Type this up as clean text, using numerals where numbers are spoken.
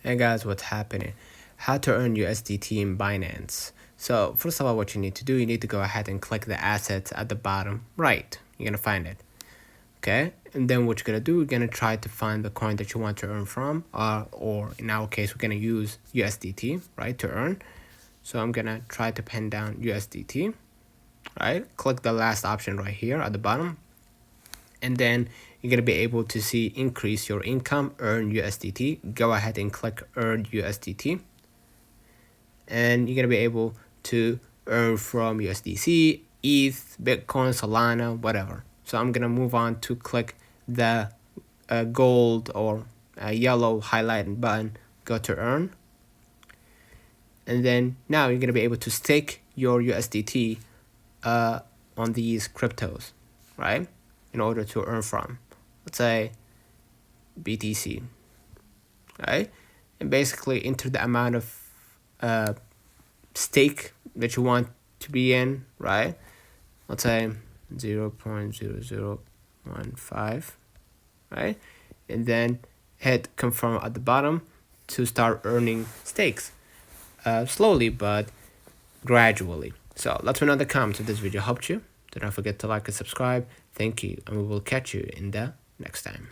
Hey guys, what's happening? How to earn USDT in Binance. So first of all, what you need to do, you need to go ahead and click the assets at the bottom right. You're gonna find it. Okay, and then what you're gonna do, you're gonna try to find the coin that you want to earn from, or in our case, we're gonna use USDT, right, to earn. So I'm gonna try to pin down USDT, right? Click the last option right here at the bottom, and then you're going to be able to see increase your income, earn USDT. Go ahead and click earn USDT, and you're going to be able to earn from USDC, ETH, Bitcoin, Solana, whatever. So I'm going to move on to click the gold or yellow highlighting button, go to earn, and then now you're going to be able to stake your USDT on these cryptos, right, in order to earn from, let's say, BTC, right? And basically enter the amount of stake that you want to be in, right? Let's say 0.0015, right? And then hit confirm at the bottom to start earning stakes, slowly but gradually. So let me know in the comments if this video helped you. Do not forget to like and subscribe. Thank you, and we will catch you in the next time.